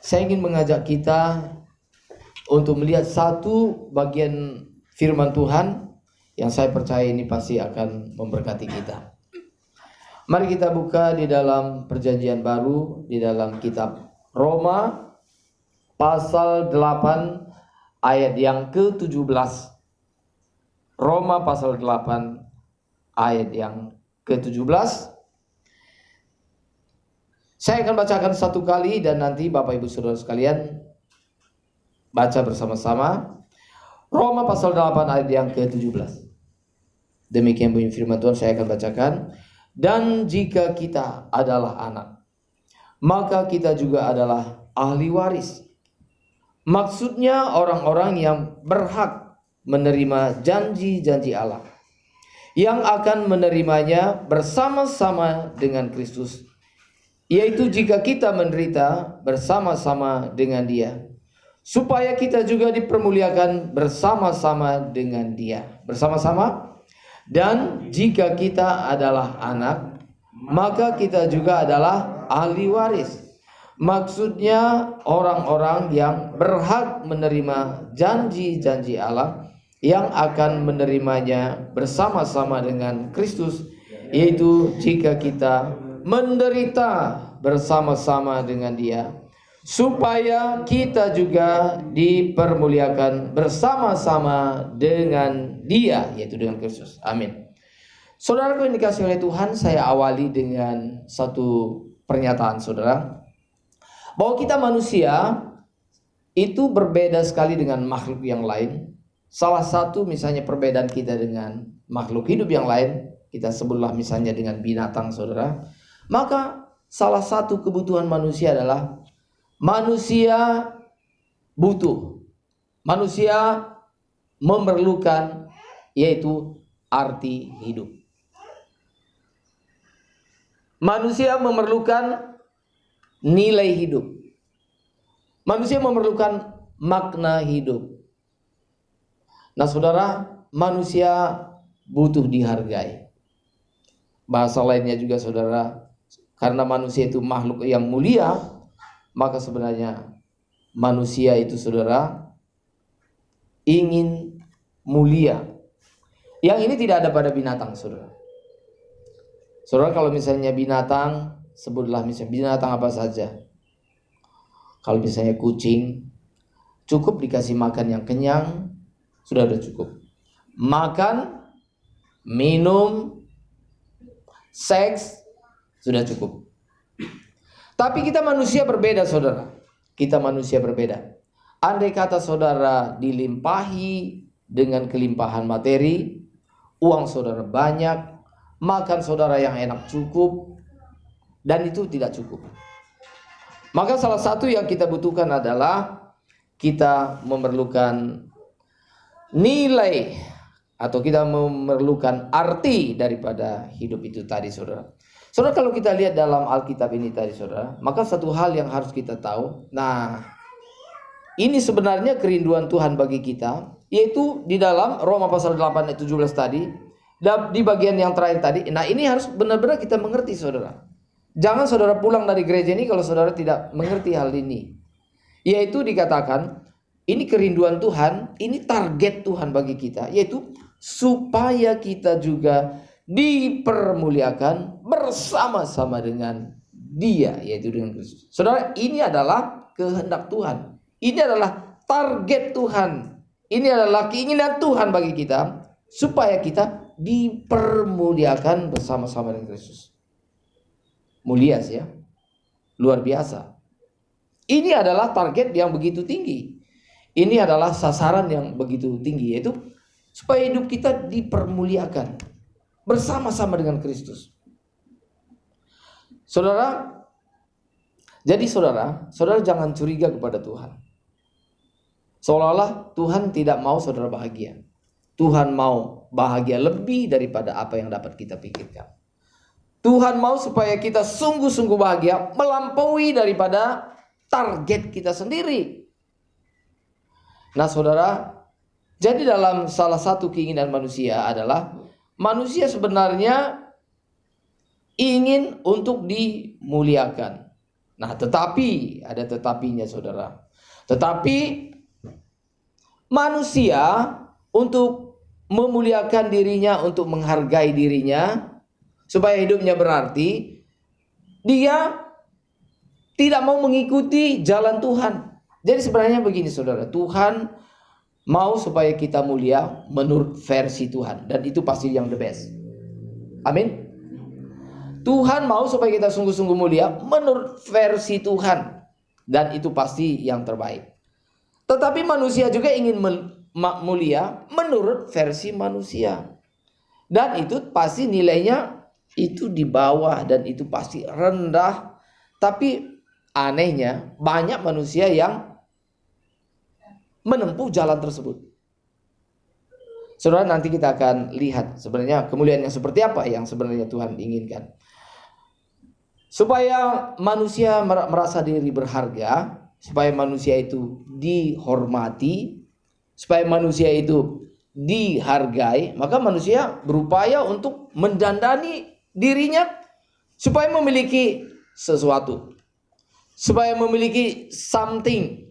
saya ingin mengajak kita untuk melihat satu bagian firman Tuhan yang saya percaya ini pasti akan memberkati kita. Mari kita buka di dalam Perjanjian Baru, di dalam kitab Roma pasal 8 ayat yang ke-17. Roma pasal 8 ayat yang ke-17. Saya akan bacakan satu kali dan nanti Bapak Ibu Saudara sekalian baca bersama-sama. Roma pasal 8 ayat yang ke-17. Demikian bunyi firman Tuhan, saya akan bacakan. Dan jika kita adalah anak, maka kita juga adalah ahli waris. Maksudnya orang-orang yang berhak menerima janji-janji Allah, yang akan menerimanya bersama-sama dengan Kristus, yaitu jika kita menderita bersama-sama dengan Dia, supaya kita juga dipermuliakan bersama-sama dengan Dia. Bersama-sama. Dan jika kita adalah anak, maka kita juga adalah ahli waris. Maksudnya orang-orang yang berhak menerima janji-janji Allah, yang akan menerimanya bersama-sama dengan Kristus, yaitu jika kita menderita bersama-sama dengan Dia, supaya kita juga dipermuliakan bersama-sama dengan Dia, yaitu dengan Kristus. Amin. Saudara yang dikasihi oleh Tuhan, saya awali dengan satu pernyataan saudara, bahwa kita manusia itu berbeda sekali dengan makhluk yang lain. Salah satu misalnya perbedaan kita dengan makhluk hidup yang lain, kita sebutlah misalnya dengan binatang saudara. Maka salah satu kebutuhan manusia adalah manusia butuh, manusia memerlukan, yaitu arti hidup. Manusia memerlukan nilai hidup. Manusia memerlukan makna hidup. Nah saudara, manusia butuh dihargai. Bahasa lainnya juga saudara, karena manusia itu makhluk yang mulia, maka sebenarnya manusia itu saudara ingin mulia. Yang ini tidak ada pada binatang saudara. Saudara kalau misalnya binatang, sebutlah misalnya binatang apa saja. Kalau misalnya kucing, cukup dikasih makan yang kenyang, sudah cukup. Makan, minum, seks, sudah cukup. Tapi kita manusia berbeda saudara. Kita manusia berbeda. Andai kata saudara dilimpahi dengan kelimpahan materi, uang saudara banyak, makan saudara yang enak cukup, dan itu tidak cukup. Maka salah satu yang kita butuhkan adalah kita memerlukan nilai, atau kita memerlukan arti daripada hidup itu tadi saudara. Saudara kalau kita lihat dalam Alkitab ini tadi saudara, maka satu hal yang harus kita tahu. Nah, ini sebenarnya kerinduan Tuhan bagi kita, yaitu di dalam Roma pasal 8 ayat 17 tadi, di bagian yang terakhir tadi. Nah, ini harus benar-benar kita mengerti saudara. Jangan saudara pulang dari gereja ini kalau saudara tidak mengerti hal ini. Yaitu dikatakan, ini kerinduan Tuhan, ini target Tuhan bagi kita, yaitu supaya kita juga dipermuliakan bersama-sama dengan Dia, yaitu dengan Kristus. Saudara, ini adalah kehendak Tuhan. Ini adalah target Tuhan. Ini adalah keinginan Tuhan bagi kita, supaya kita dipermuliakan bersama-sama dengan Kristus. Mulia sih ya. Luar biasa. Ini adalah target yang begitu tinggi. Ini adalah sasaran yang begitu tinggi, yaitu supaya hidup kita dipermuliakan bersama-sama dengan Kristus. Saudara, jadi saudara jangan curiga kepada Tuhan. Seolah-olah Tuhan tidak mau saudara bahagia. Tuhan mau bahagia lebih daripada apa yang dapat kita pikirkan. Tuhan mau supaya kita sungguh-sungguh bahagia, melampaui daripada target kita sendiri. Nah saudara, jadi dalam salah satu keinginan manusia adalah manusia sebenarnya ingin untuk dimuliakan. Nah, tetapi ada tetapinya, saudara. Tetapi manusia untuk memuliakan dirinya, untuk menghargai dirinya, supaya hidupnya berarti, dia tidak mau mengikuti jalan Tuhan. Jadi sebenarnya begini, saudara, Tuhan mau supaya kita mulia menurut versi Tuhan, dan itu pasti yang the best. Amin. Tuhan mau supaya kita sungguh-sungguh mulia menurut versi Tuhan, dan itu pasti yang terbaik. Tetapi manusia juga ingin mulia menurut versi manusia, dan itu pasti nilainya itu di bawah, dan itu pasti rendah. Tapi anehnya banyak manusia yang menempuh jalan tersebut. Saudara, nanti kita akan lihat sebenarnya kemuliaan yang seperti apa yang sebenarnya Tuhan inginkan. Supaya manusia merasa diri berharga, supaya manusia itu dihormati, supaya manusia itu dihargai, maka manusia berupaya untuk mendandani dirinya supaya memiliki sesuatu, supaya memiliki something,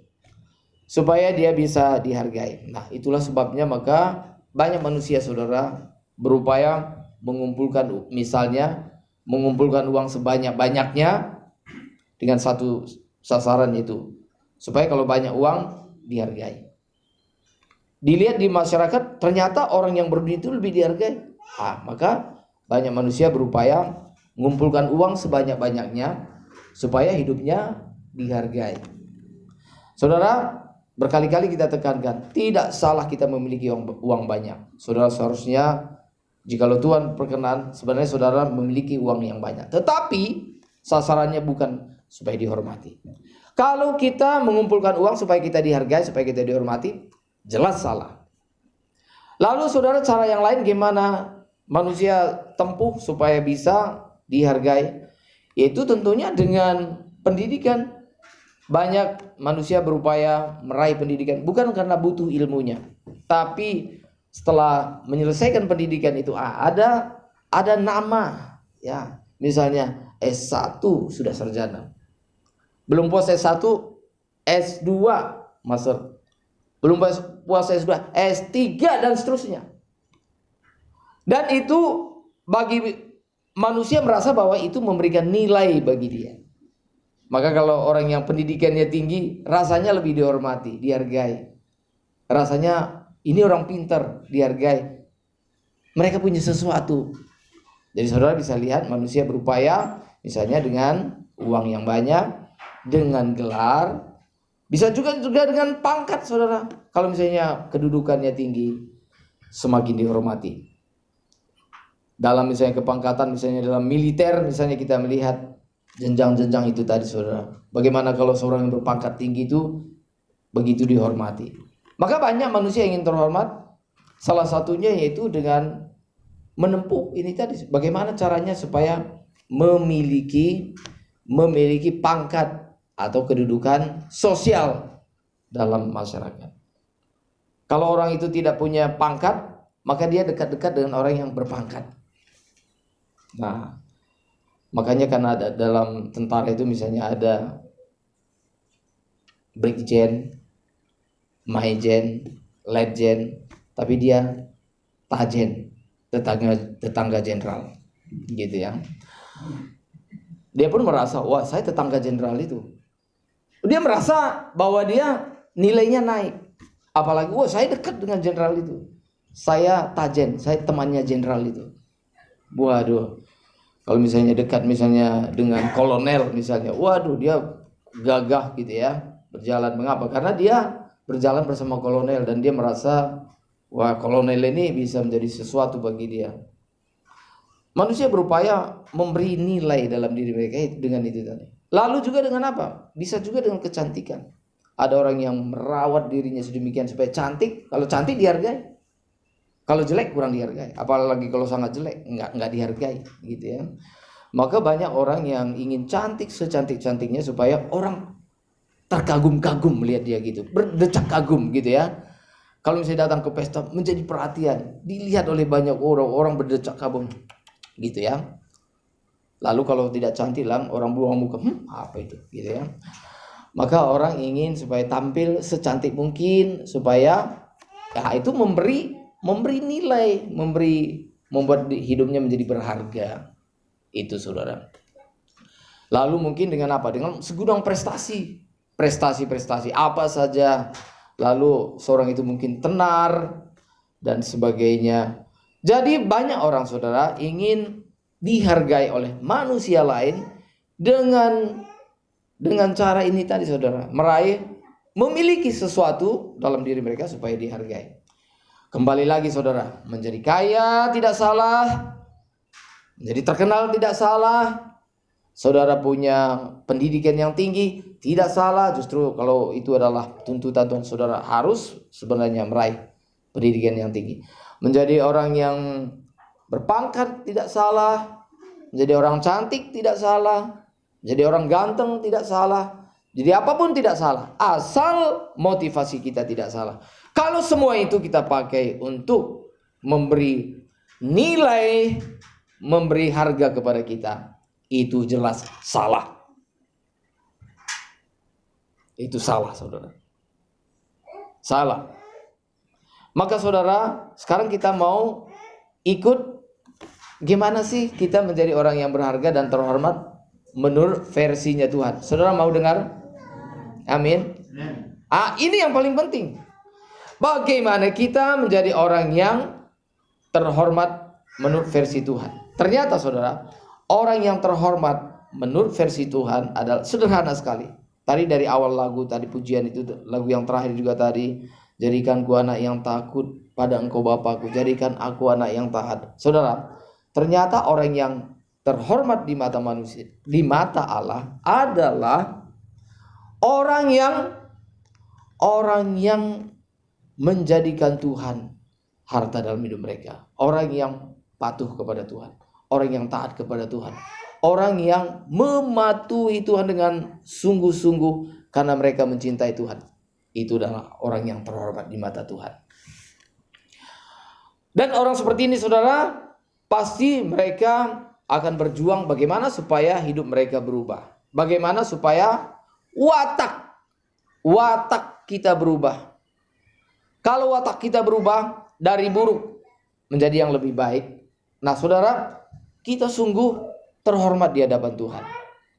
supaya dia bisa dihargai. Nah, itulah sebabnya maka banyak manusia, saudara, berupaya mengumpulkan, misalnya mengumpulkan uang sebanyak-banyaknya dengan satu sasaran itu, supaya kalau banyak uang dihargai. Dilihat di masyarakat, ternyata orang yang berduit itu lebih dihargai. Maka banyak manusia berupaya mengumpulkan uang sebanyak-banyaknya supaya hidupnya dihargai. Saudara, berkali-kali kita tekankan, tidak salah kita memiliki uang banyak. Saudara, seharusnya jikalau Tuhan berkenan, sebenarnya saudara memiliki uang yang banyak. Tetapi sasarannya bukan supaya dihormati. Kalau kita mengumpulkan uang supaya kita dihargai, supaya kita dihormati, jelas salah. Lalu saudara, cara yang lain gimana manusia tempuh supaya bisa dihargai? Yaitu tentunya dengan pendidikan. Banyak manusia berupaya meraih pendidikan bukan karena butuh ilmunya, tapi setelah menyelesaikan pendidikan itu ada nama, ya, misalnya S1 sudah sarjana, belum puas S1, S2 master, belum puas S2, S3 dan seterusnya. Dan itu bagi manusia merasa bahwa itu memberikan nilai bagi dia. Maka kalau orang yang pendidikannya tinggi, rasanya lebih dihormati, dihargai. Rasanya ini orang pintar, dihargai. Mereka punya sesuatu. Jadi saudara bisa lihat manusia berupaya, misalnya dengan uang yang banyak, dengan gelar, bisa juga dengan pangkat, saudara. Kalau misalnya kedudukannya tinggi, semakin dihormati. Dalam misalnya kepangkatan, misalnya dalam militer, misalnya kita melihat jenjang-jenjang itu tadi, saudara. Bagaimana kalau seorang yang berpangkat tinggi itu begitu dihormati. Maka banyak manusia yang ingin terhormat. Salah satunya yaitu dengan menempuh ini tadi. Bagaimana caranya supaya memiliki pangkat atau kedudukan sosial dalam masyarakat. Kalau orang itu tidak punya pangkat, maka dia dekat-dekat dengan orang yang berpangkat. Nah, makanya kan ada dalam tentara itu misalnya ada brigjen, maijen, letjen, tapi dia tajen, tetangga jenderal, gitu ya. Dia pun merasa, wah saya tetangga jenderal itu. Dia merasa bahwa dia nilainya naik. Apalagi, wah saya dekat dengan jenderal itu. Saya tajen, saya temannya jenderal itu. Waduh. Kalau misalnya dekat misalnya dengan kolonel misalnya, waduh dia gagah gitu ya berjalan. Mengapa? Karena dia berjalan bersama kolonel dan dia merasa wah kolonel ini bisa menjadi sesuatu bagi dia. Manusia berupaya memberi nilai dalam diri mereka dengan itu tadi. Lalu juga dengan apa? Bisa juga dengan kecantikan. Ada orang yang merawat dirinya sedemikian supaya cantik. Kalau cantik dihargai. Kalau jelek kurang dihargai, apalagi kalau sangat jelek nggak dihargai, gitu ya. Maka banyak orang yang ingin cantik secantik-cantiknya supaya orang terkagum-kagum melihat dia gitu, berdecak kagum gitu ya. Kalau misalnya datang ke pesta menjadi perhatian, dilihat oleh banyak orang berdecak kagum, gitu ya. Lalu kalau tidak cantik lah orang buang muka, apa itu gitu ya. Maka orang ingin supaya tampil secantik mungkin, supaya ya itu memberi nilai, membuat hidupnya menjadi berharga. Itu saudara. Lalu mungkin dengan apa? Dengan segudang prestasi apa saja. Lalu seorang itu mungkin tenar dan sebagainya. Jadi banyak orang saudara ingin dihargai oleh manusia lain dengan cara ini tadi saudara, memiliki sesuatu dalam diri mereka supaya dihargai. Kembali lagi saudara, menjadi kaya tidak salah, menjadi terkenal tidak salah, saudara punya pendidikan yang tinggi tidak salah. Justru kalau itu adalah tuntutan Tuhan, saudara harus sebenarnya meraih pendidikan yang tinggi. Menjadi orang yang berpangkat tidak salah, menjadi orang cantik tidak salah, menjadi orang ganteng tidak salah, jadi apapun tidak salah, asal motivasi kita tidak salah. Kalau semua itu kita pakai untuk memberi nilai, memberi harga kepada kita, itu jelas salah. Itu salah saudara, salah. Maka saudara, sekarang kita mau ikut gimana sih kita menjadi orang yang berharga dan terhormat menurut versinya Tuhan. Saudara mau dengar? Amin. Ini yang paling penting. Bagaimana kita menjadi orang yang terhormat menurut versi Tuhan. Ternyata saudara, orang yang terhormat menurut versi Tuhan adalah sederhana sekali. Tadi dari awal lagu tadi pujian itu, lagu yang terakhir juga tadi, jadikan ku anak yang takut pada Engkau Bapakku, jadikan aku anak yang taat. Saudara, ternyata orang yang terhormat di mata manusia, di mata Allah adalah orang yang menjadikan Tuhan harta dalam hidup mereka. Orang yang patuh kepada Tuhan, orang yang taat kepada Tuhan, orang yang mematuhi Tuhan dengan sungguh-sungguh karena mereka mencintai Tuhan. Itu adalah orang yang terhormat di mata Tuhan. Dan orang seperti ini saudara, pasti mereka akan berjuang bagaimana supaya hidup mereka berubah. Bagaimana supaya watak kita berubah. Kalau watak kita berubah dari buruk menjadi yang lebih baik, nah saudara, kita sungguh terhormat di hadapan Tuhan.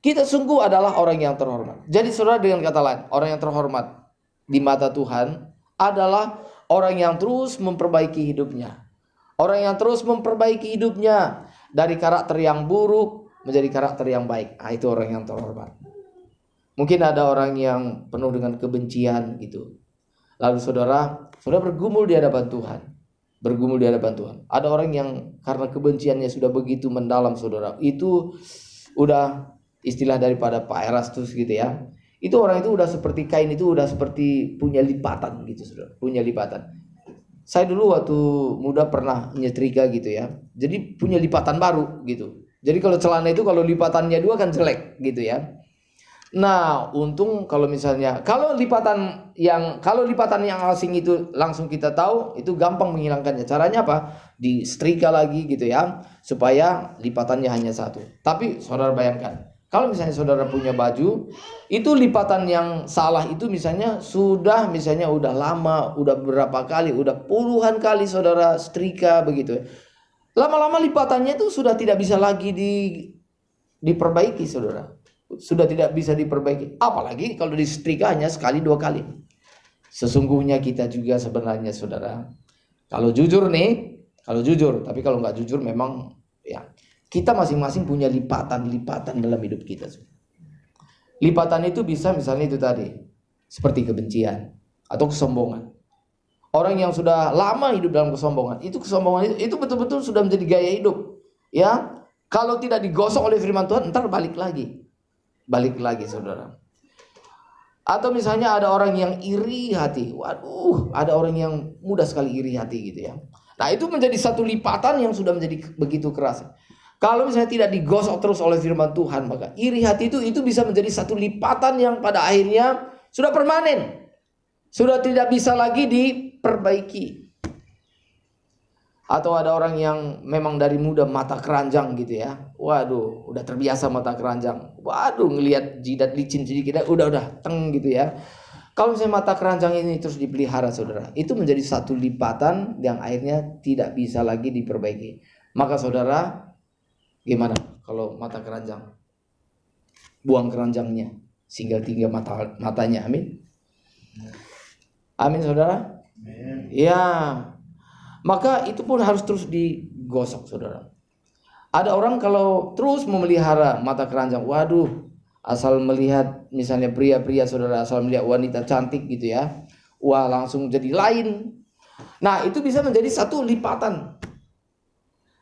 Kita sungguh adalah orang yang terhormat. Jadi saudara, dengan kata lain, orang yang terhormat di mata Tuhan adalah orang yang terus memperbaiki hidupnya. Orang yang terus memperbaiki hidupnya dari karakter yang buruk menjadi karakter yang baik. Itu orang yang terhormat. Mungkin ada orang yang penuh dengan kebencian gitu. Lalu saudara bergumul di hadapan Tuhan. Bergumul di hadapan Tuhan. Ada orang yang karena kebenciannya sudah begitu mendalam saudara. Itu udah istilah daripada Pak Erastus gitu ya. Itu orang itu udah seperti kain, itu udah seperti punya lipatan gitu saudara. Punya lipatan. Saya dulu waktu muda pernah nyetrika gitu ya. Jadi punya lipatan baru gitu. Jadi kalau celana itu kalau lipatannya 2 kan jelek gitu ya. Nah, untung kalau lipatan yang asing itu langsung kita tahu, itu gampang menghilangkannya. Caranya apa? Di setrika lagi gitu ya, supaya lipatannya hanya 1. Tapi saudara bayangkan, kalau misalnya saudara punya baju, itu lipatan yang salah itu udah lama, udah berapa kali, udah puluhan kali saudara setrika begitu. Lama-lama lipatannya itu sudah tidak bisa lagi diperbaiki saudara. Sudah tidak bisa diperbaiki. Apalagi kalau disetrika hanya sekali 2 kali. Sesungguhnya kita juga sebenarnya saudara, kalau jujur, tapi kalau nggak jujur memang ya, kita masing-masing punya lipatan-lipatan dalam hidup kita. Lipatan itu bisa misalnya itu tadi, seperti kebencian atau kesombongan. Orang yang sudah lama hidup dalam kesombongan, kesombongan itu betul-betul sudah menjadi gaya hidup. Ya, kalau tidak digosok oleh firman Tuhan, ntar balik lagi saudara. Atau misalnya ada orang yang iri hati. Waduh, ada orang yang mudah sekali iri hati gitu ya. Nah, itu menjadi satu lipatan yang sudah menjadi begitu keras. Kalau misalnya tidak digosok terus oleh firman Tuhan, maka iri hati itu bisa menjadi satu lipatan yang pada akhirnya sudah permanen. Sudah tidak bisa lagi diperbaiki. Atau ada orang yang memang dari muda mata keranjang gitu ya. Waduh, udah terbiasa mata keranjang. Waduh, ngelihat jidat licin sedikit udah teng gitu ya. Kalau misalnya mata keranjang ini terus dipelihara saudara, itu menjadi satu lipatan yang akhirnya tidak bisa lagi diperbaiki. Maka saudara, gimana kalau mata keranjang? Buang keranjangnya, tinggal matanya. Amin. Amin saudara. Ya, maka itu pun harus terus digosok saudara. Ada orang kalau terus memelihara mata keranjang, waduh, asal melihat misalnya pria-pria saudara, asal melihat wanita cantik gitu ya, wah langsung jadi lain. Nah itu bisa menjadi satu lipatan.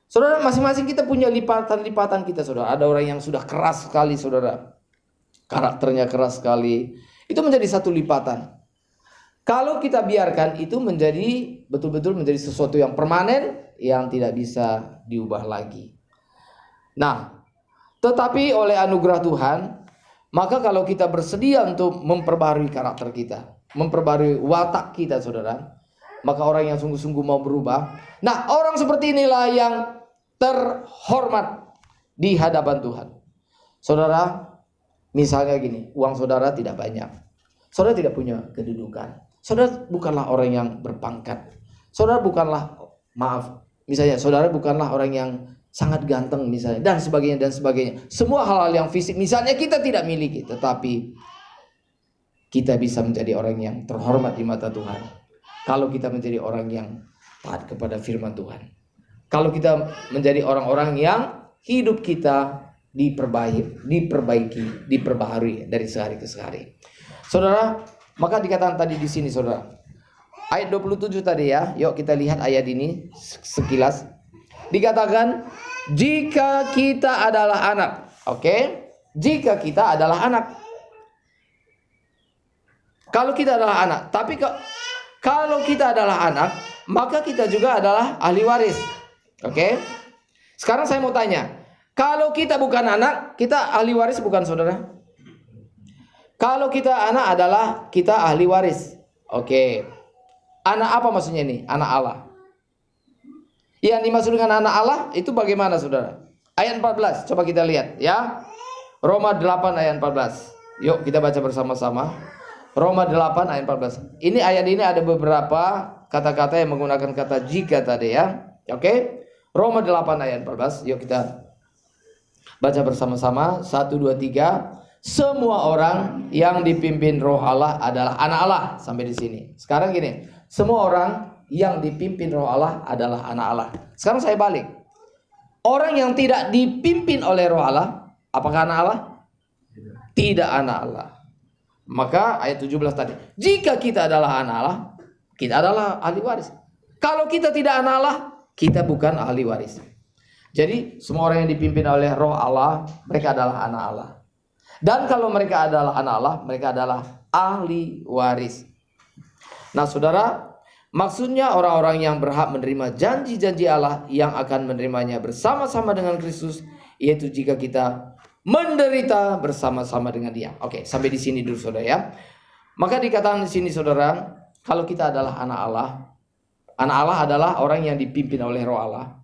Saudara, masing-masing kita punya lipatan-lipatan kita saudara. Ada orang yang sudah keras sekali saudara, karakternya keras sekali, itu menjadi satu lipatan. Kalau kita biarkan itu menjadi betul-betul menjadi sesuatu yang permanen, yang tidak bisa diubah lagi. Nah, tetapi oleh anugerah Tuhan, maka kalau kita bersedia untuk memperbarui karakter kita, memperbarui watak kita saudara, maka orang yang sungguh-sungguh mau berubah. Nah, orang seperti inilah yang terhormat di hadapan Tuhan. Saudara, misalnya gini, uang saudara tidak banyak, saudara tidak punya kedudukan, saudara bukanlah orang yang berpangkat, saudara bukanlah, misalnya saudara bukanlah orang yang sangat ganteng misalnya, dan sebagainya. Semua hal-hal yang fisik misalnya kita tidak miliki, tetapi kita bisa menjadi orang yang terhormat di mata Tuhan kalau kita menjadi orang yang taat kepada firman Tuhan. Kalau kita menjadi orang-orang yang hidup kita diperbaiki, diperbaharui dari sehari ke sehari. Saudara, maka dikatakan tadi di sini saudara, ayat 27 tadi ya. Yuk kita lihat ayat ini sekilas. Dikatakan jika kita adalah anak. Oke? Jika kita adalah anak. Kalau kita adalah anak, tapi kalau kita adalah anak, maka kita juga adalah ahli waris. Oke? Sekarang saya mau tanya, kalau kita bukan anak, kita ahli waris bukan saudara? Kalau kita anak adalah kita ahli waris. Oke. Anak apa maksudnya ini? Anak Allah. Yang dimaksud dengan anak Allah itu bagaimana saudara? Ayat 14, coba kita lihat ya. Roma 8 ayat 14. Yuk kita baca bersama-sama. Roma 8 ayat 14. Ini ayat ini ada beberapa kata-kata yang menggunakan kata jika tadi ya. Oke. Roma 8 ayat 14. Yuk kita baca bersama-sama. 1, 2, 3. Semua orang yang dipimpin Roh Allah adalah anak Allah. Sampai di sini. Sekarang gini, semua orang yang dipimpin Roh Allah adalah anak Allah. Sekarang saya balik. Orang yang tidak dipimpin oleh Roh Allah, apakah anak Allah? Tidak anak Allah. Maka ayat 17 tadi, jika kita adalah anak Allah, kita adalah ahli waris. Kalau kita tidak anak Allah, kita bukan ahli waris. Jadi semua orang yang dipimpin oleh Roh Allah, mereka adalah anak Allah. Dan kalau mereka adalah anak Allah, mereka adalah ahli waris. Nah saudara, maksudnya orang-orang yang berhak menerima janji-janji Allah yang akan menerimanya bersama-sama dengan Kristus, yaitu jika kita menderita bersama-sama dengan Dia. Oke, sampai di sini dulu saudara ya. Maka dikatakan di sini saudara, kalau kita adalah anak Allah adalah orang yang dipimpin oleh Roh Allah.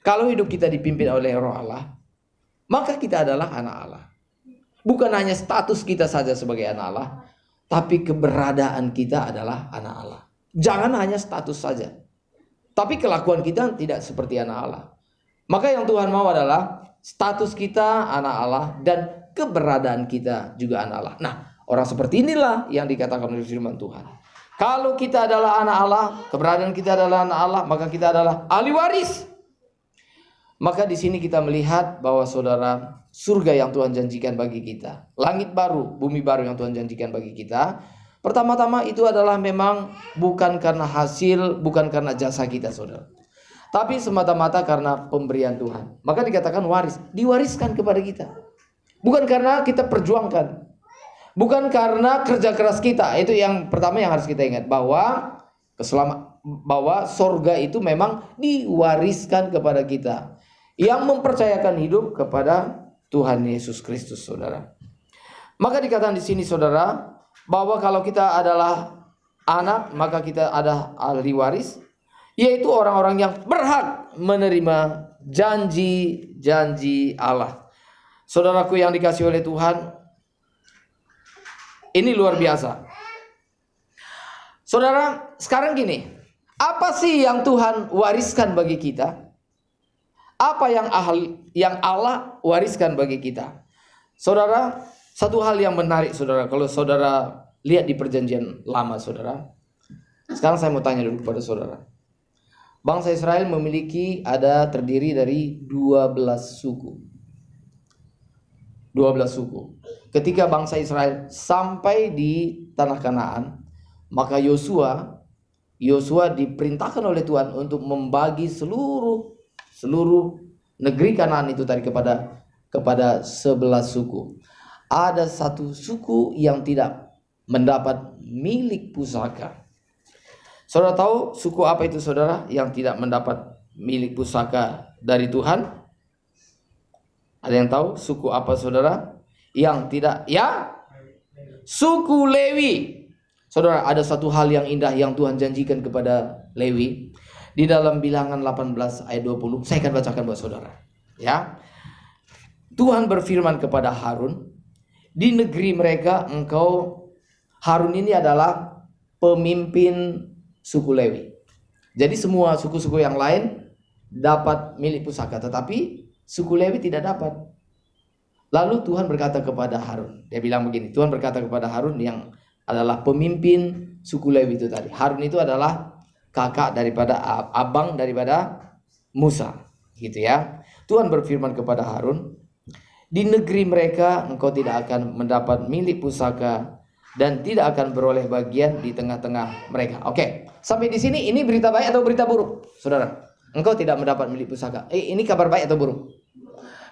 Kalau hidup kita dipimpin oleh Roh Allah, maka kita adalah anak Allah. Bukan hanya status kita saja sebagai anak Allah, tapi keberadaan kita adalah anak Allah. Jangan hanya status saja, tapi kelakuan kita tidak seperti anak Allah. Maka yang Tuhan mau adalah status kita anak Allah dan keberadaan kita juga anak Allah. Nah, orang seperti inilah yang dikatakan oleh firman Tuhan. Kalau kita adalah anak Allah, keberadaan kita adalah anak Allah, maka kita adalah ahli waris. Maka di sini kita melihat bahwa saudara, surga yang Tuhan janjikan bagi kita, langit baru, bumi baru yang Tuhan janjikan bagi kita, pertama-tama itu adalah memang bukan karena hasil, bukan karena jasa kita saudara, tapi semata-mata karena pemberian Tuhan. Maka dikatakan waris, diwariskan kepada kita. Bukan karena kita perjuangkan, bukan karena kerja keras kita. Itu yang pertama yang harus kita ingat, bahwa bahwa surga itu memang diwariskan kepada kita yang mempercayakan hidup kepada Tuhan Yesus Kristus saudara. Maka dikatakan di sini saudara, bahwa kalau kita adalah anak, maka kita ada ahli waris. yaitu orang-orang yang berhak menerima janji-janji Allah. Saudaraku yang dikasihi oleh Tuhan, ini luar biasa. Saudara, sekarang gini, apa sih yang Tuhan wariskan bagi kita? Apa yang Allah wariskan bagi kita? Saudara, satu hal yang menarik saudara, kalau saudara lihat di perjanjian lama saudara. Sekarang saya mau tanya dulu kepada saudara. Bangsa Israel terdiri dari 12 suku. 12 suku. Ketika bangsa Israel sampai di tanah Kanaan, maka Yosua diperintahkan oleh Tuhan untuk membagi seluruh negeri Kanaan itu tadi kepada 11 suku. Ada satu suku yang tidak mendapat milik pusaka. Saudara tahu suku apa itu saudara yang tidak mendapat milik pusaka dari Tuhan? Ada yang tahu suku apa saudara yang tidak? Ya, suku Lewi. Saudara, ada satu hal yang indah yang Tuhan janjikan kepada Lewi di dalam Bilangan 18 ayat 20. Saya akan bacakan buat saudara. Ya, Tuhan berfirman kepada Harun, di negeri mereka Harun ini adalah pemimpin suku Lewi. Jadi semua suku-suku yang lain dapat milik pusaka, tetapi suku Lewi tidak dapat. Lalu Tuhan berkata kepada Harun, dia bilang begini, Tuhan berkata kepada Harun yang adalah pemimpin suku Lewi itu tadi. Harun itu adalah kakak daripada abang daripada Musa, gitu ya. Tuhan berfirman kepada Harun, di negeri mereka engkau tidak akan mendapat milik pusaka dan tidak akan beroleh bagian di tengah-tengah mereka. Oke, sampai di sini ini berita baik atau berita buruk, saudara? Engkau tidak mendapat milik pusaka. Ini kabar baik atau buruk?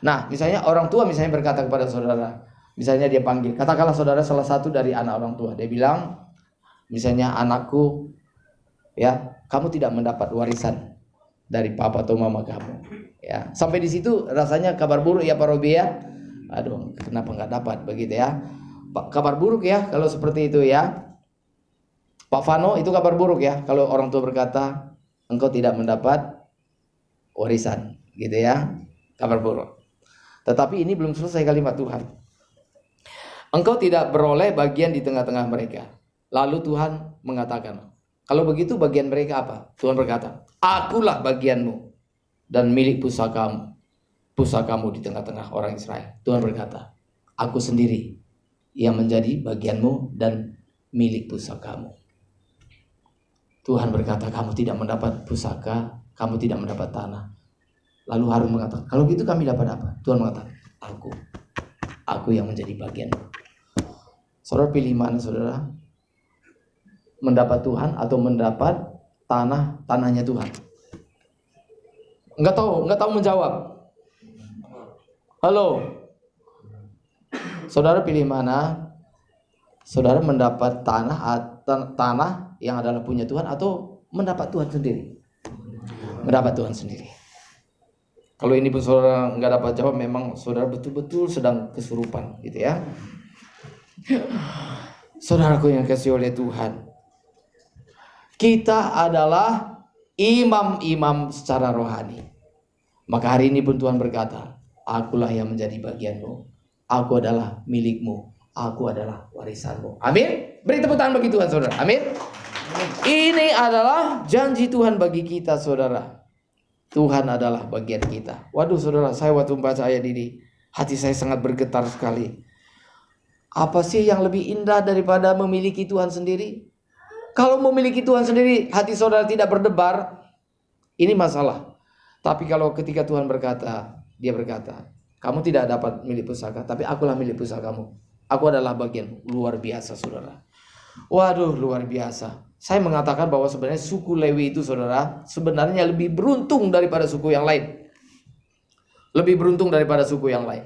Nah, misalnya orang tua berkata kepada saudara, misalnya dia panggil, katakanlah saudara salah satu dari anak orang tua, dia bilang, misalnya anakku, ya, kamu tidak mendapat warisan dari papa atau mama kamu. Ya, sampai di situ rasanya kabar buruk ya Pak Robi ya. Aduh, kenapa nggak dapat begitu ya? Kabar buruk ya kalau seperti itu ya. Pak Fano, itu kabar buruk ya kalau orang tua berkata engkau tidak mendapat warisan, gitu ya. Kabar buruk. Tetapi ini belum selesai kalimat Tuhan. Engkau tidak beroleh bagian di tengah-tengah mereka. Lalu Tuhan mengatakan, kalau begitu bagian mereka apa? Tuhan berkata, akulah bagianmu dan milik pusakamu di tengah-tengah orang Israel. Tuhan berkata, aku sendiri yang menjadi bagianmu dan milik pusakamu. Tuhan berkata, kamu tidak mendapat pusaka, kamu tidak mendapat tanah. Lalu Harun mengatakan, kalau gitu kami dapat apa? Tuhan mengatakan, aku yang menjadi bagianmu. Saudara pilih mana saudara? Mendapat Tuhan atau mendapat tanahnya Tuhan? Enggak tahu menjawab. Halo. Saudara pilih mana? Saudara mendapat tanah yang adalah punya Tuhan atau mendapat Tuhan sendiri? Mendapat Tuhan sendiri. Kalau ini pun saudara nggak dapat jawab, memang saudara betul-betul sedang kesurupan, gitu ya. Saudaraku yang kasih oleh Tuhan, kita adalah imam-imam secara rohani. Maka hari ini pun Tuhan berkata, akulah yang menjadi bagianmu. Aku adalah milikmu. Aku adalah warisanmu. Amin. Beri tepuk tangan bagi Tuhan saudara. Amin. Ini adalah janji Tuhan bagi kita saudara. Tuhan adalah bagian kita. Waduh saudara, saya waktu membaca ayat ini, hati saya sangat bergetar sekali. Apa sih yang lebih indah daripada memiliki Tuhan sendiri? Kalau memiliki Tuhan sendiri, hati saudara tidak berdebar, ini masalah. Tapi kalau ketika Tuhan berkata, dia berkata, kamu tidak dapat milik pusaka, tapi akulah milik pusakamu. Aku adalah bagian. Luar biasa saudara. Waduh, luar biasa. Saya mengatakan bahwa sebenarnya suku Lewi itu saudara, sebenarnya lebih beruntung daripada suku yang lain. Lebih beruntung daripada suku yang lain.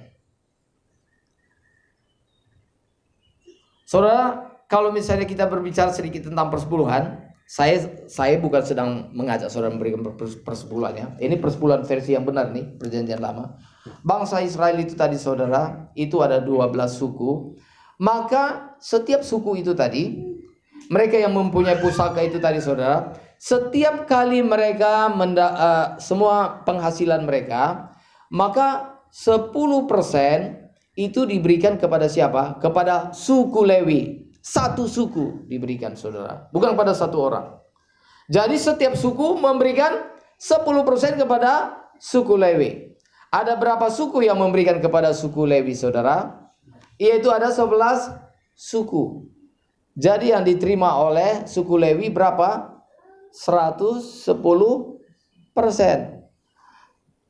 Saudara, kalau misalnya kita berbicara sedikit tentang persepuluhan, saya bukan sedang mengajak saudara memberikan persepuluhan ya. Ini persepuluhan versi yang benar nih, perjanjian lama. Bangsa Israel itu tadi saudara, itu ada 12 suku. Maka setiap suku itu tadi, mereka yang mempunyai pusaka itu tadi saudara, setiap kali mereka semua penghasilan mereka, maka 10% itu diberikan kepada siapa? Kepada suku Lewi. Satu suku diberikan, saudara, bukan pada satu orang. Jadi setiap suku memberikan 10% kepada suku Lewi. Ada berapa suku yang memberikan kepada suku Lewi, saudara? Yaitu ada 11 suku. Jadi yang diterima oleh suku Lewi berapa? 110%.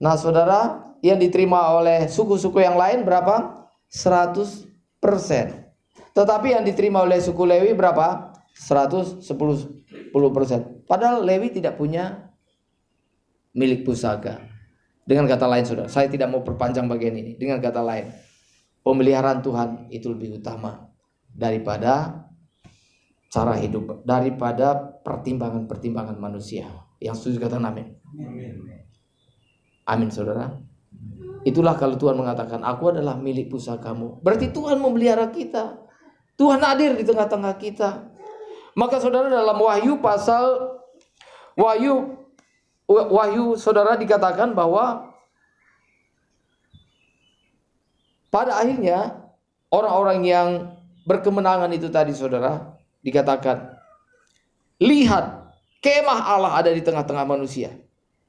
Nah, saudara, yang diterima oleh suku-suku yang lain berapa? 100%. Tetapi yang diterima oleh suku Lewi berapa? 110%. Padahal Lewi tidak punya milik pusaka. Dengan kata lain, saudara, saya tidak mau perpanjang bagian ini. Dengan kata lain, pemeliharaan Tuhan itu lebih utama daripada cara hidup, daripada pertimbangan-pertimbangan manusia. Yang setuju katakan amin. Amin, saudara. Itulah kalau Tuhan mengatakan, aku adalah milik pusakamu. Berarti Tuhan memelihara kita. Tuhan hadir di tengah-tengah kita. Maka saudara, dalam Wahyu saudara dikatakan bahwa pada akhirnya orang-orang yang berkemenangan itu tadi, saudara, dikatakan, lihat, kemah Allah ada di tengah-tengah manusia,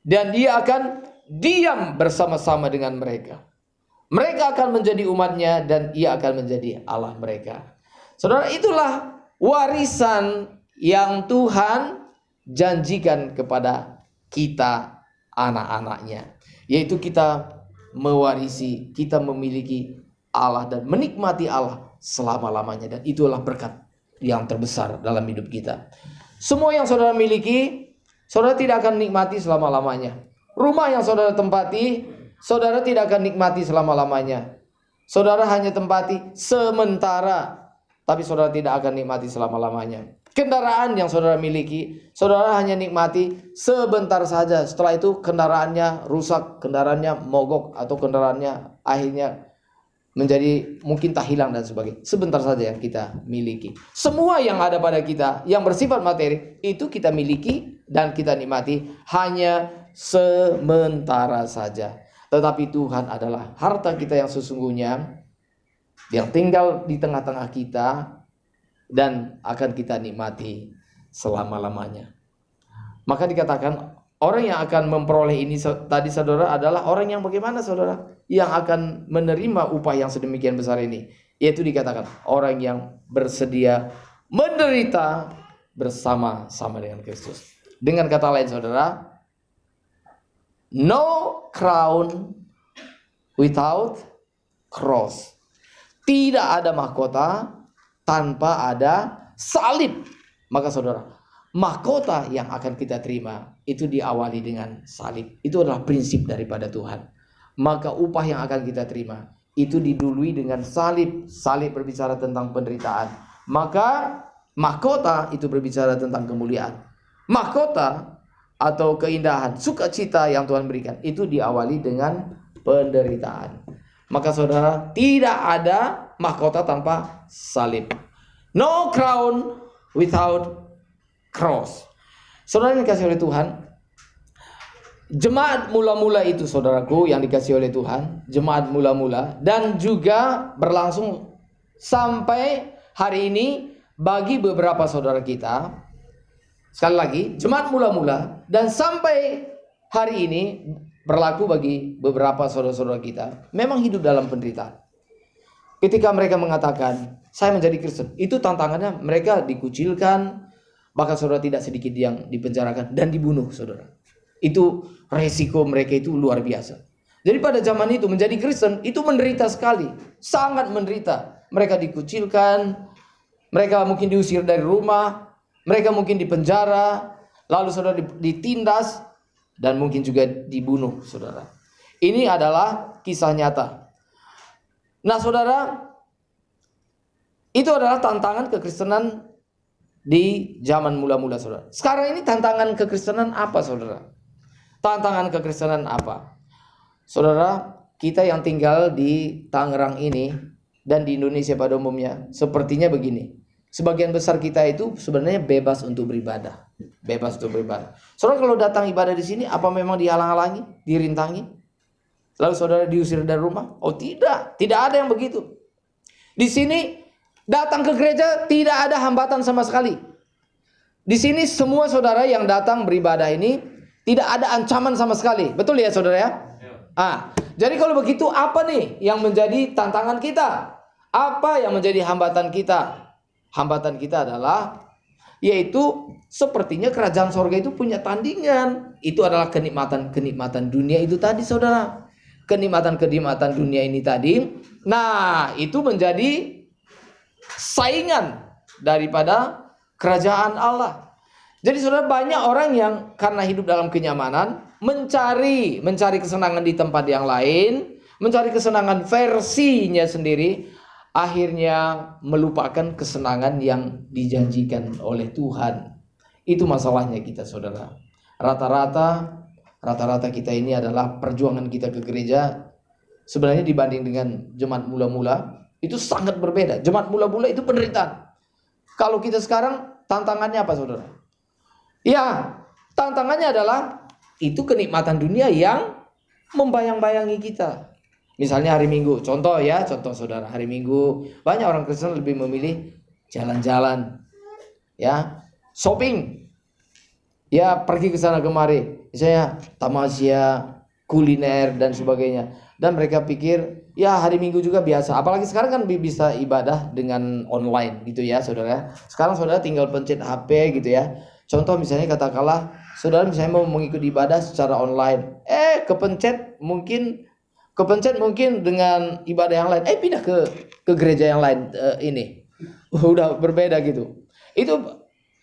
dan dia akan diam bersama-sama dengan mereka. Mereka akan menjadi umatnya, dan ia akan menjadi Allah mereka. Saudara, itulah warisan yang Tuhan janjikan kepada kita, anak-anaknya, yaitu kita mewarisi, kita memiliki Allah dan menikmati Allah selama-lamanya. Dan itulah berkat yang terbesar dalam hidup kita. Semua yang saudara miliki, saudara tidak akan nikmati selama-lamanya. Rumah yang saudara tempati, saudara tidak akan nikmati selama-lamanya. Saudara hanya tempati sementara, tapi saudara tidak akan nikmati selama-lamanya. Kendaraan yang saudara miliki, saudara hanya nikmati sebentar saja. Setelah itu kendaraannya rusak, kendaraannya mogok, atau kendaraannya akhirnya menjadi mungkin tak hilang dan sebagainya. Sebentar saja yang kita miliki. Semua yang ada pada kita yang bersifat materi itu kita miliki dan kita nikmati hanya sementara saja. Tetapi Tuhan adalah harta kita yang sesungguhnya, yang tinggal di tengah-tengah kita dan akan kita nikmati selama-lamanya. Maka dikatakan orang yang akan memperoleh ini tadi, saudara, adalah orang yang bagaimana, saudara? Yang akan menerima upah yang sedemikian besar ini. Yaitu dikatakan orang yang bersedia menderita bersama-sama dengan Kristus. Dengan kata lain, saudara, no crown without cross. Tidak ada mahkota tanpa ada salib. Maka saudara, mahkota yang akan kita terima itu diawali dengan salib. Itu adalah prinsip daripada Tuhan. Maka upah yang akan kita terima itu didului dengan salib. Salib berbicara tentang penderitaan. Maka mahkota itu berbicara tentang kemuliaan. Mahkota atau keindahan, sukacita yang Tuhan berikan itu diawali dengan penderitaan. Maka saudara, tidak ada mahkota tanpa salib. No crown without cross. Saudara yang dikasih oleh Tuhan, jemaat mula-mula itu, saudaraku yang dikasih oleh Tuhan, jemaat mula-mula, dan juga berlangsung sampai hari ini bagi beberapa saudara kita. Sekali lagi, jemaat mula-mula dan sampai hari ini berlaku bagi beberapa saudara-saudara kita, memang hidup dalam penderitaan. Ketika mereka mengatakan, saya menjadi Kristen, itu tantangannya mereka dikucilkan, bahkan saudara tidak sedikit yang dipenjarakan dan dibunuh, saudara. Itu resiko mereka itu luar biasa. Jadi pada zaman itu menjadi Kristen itu menderita sekali, sangat menderita. Mereka dikucilkan, mereka mungkin diusir dari rumah, mereka mungkin dipenjara, lalu saudara ditindas, dan mungkin juga dibunuh, saudara. Ini adalah kisah nyata. Nah, saudara, itu adalah tantangan kekristenan di zaman mula-mula, saudara. Sekarang ini tantangan kekristenan apa, saudara? Tantangan kekristenan apa? Saudara, kita yang tinggal di Tangerang ini dan di Indonesia pada umumnya, sepertinya begini. Sebagian besar kita itu sebenarnya bebas untuk beribadah. bebas untuk beribadah. Saudara kalau datang ibadah di sini, apa memang dihalang-halangi, dirintangi? Lalu saudara diusir dari rumah? Oh tidak, tidak ada yang begitu. Di sini datang ke gereja tidak ada hambatan sama sekali. Di sini semua saudara yang datang beribadah ini tidak ada ancaman sama sekali. Betul ya saudara ya? Jadi kalau begitu apa nih yang menjadi tantangan kita? Apa yang menjadi hambatan kita? Hambatan kita adalah yaitu sepertinya kerajaan sorga itu punya tandingan. Itu adalah kenikmatan dunia itu tadi saudara. Kenikmatan dunia ini tadi. Nah itu menjadi saingan daripada kerajaan Allah. Jadi saudara, banyak orang yang karena hidup dalam kenyamanan mencari kesenangan di tempat yang lain, mencari kesenangan versinya sendiri, akhirnya melupakan kesenangan yang dijanjikan oleh Tuhan. Itu masalahnya kita saudara. Rata-rata kita ini adalah perjuangan kita ke gereja sebenarnya dibanding dengan jemaat mula-mula itu sangat berbeda. Jemaat mula-mula itu penderitaan. Kalau kita sekarang tantangannya apa saudara? Ya, tantangannya adalah itu kenikmatan dunia yang membayang-bayangi kita. Misalnya hari Minggu, contoh saudara, hari Minggu banyak orang Kristen lebih memilih jalan-jalan, ya, shopping, ya pergi ke sana kemari, misalnya tamasya, kuliner dan sebagainya. Dan mereka pikir ya hari Minggu juga biasa. Apalagi sekarang kan bisa ibadah dengan online gitu ya saudara. Sekarang saudara tinggal pencet HP gitu ya. Contoh misalnya katakanlah saudara misalnya mau mengikuti ibadah secara online. Kepencet mungkin dengan ibadah yang lain. Pindah ke gereja yang lain ini. Udah berbeda gitu.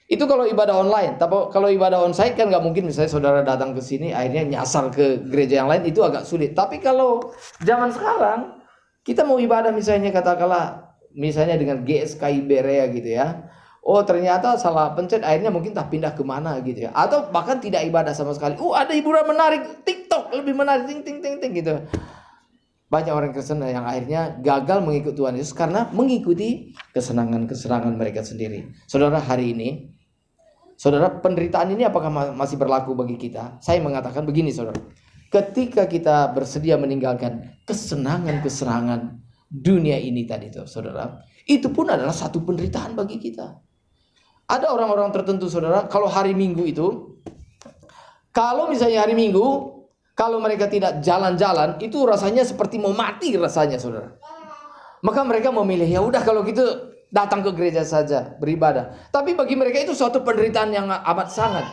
Itu kalau ibadah online. Tapi kalau ibadah onsite kan nggak mungkin misalnya saudara datang ke sini akhirnya nyasar ke gereja yang lain, itu agak sulit. Tapi kalau zaman sekarang kita mau ibadah misalnya katakanlah misalnya dengan GSKI Berea gitu ya. Oh ternyata salah pencet akhirnya mungkin tak pindah kemana gitu ya. Atau bahkan tidak ibadah sama sekali. Ada hiburan menarik, TikTok lebih menarik, ting gitu. Banyak orang Kristen yang akhirnya gagal mengikuti Tuhan Yesus karena mengikuti kesenangan mereka sendiri. Saudara, hari ini saudara, penderitaan ini apakah masih berlaku bagi kita? Saya mengatakan begini saudara. Ketika kita bersedia meninggalkan kesenangan dunia ini tadi tuh saudara, itu pun adalah satu penderitaan bagi kita. Ada orang-orang tertentu saudara, kalau hari Minggu itu, kalau misalnya hari Minggu, kalau mereka tidak jalan-jalan, itu rasanya seperti mau mati rasanya saudara. Maka mereka memilih, ya udah kalau gitu datang ke gereja saja beribadah. Tapi bagi mereka itu suatu penderitaan yang amat sangat.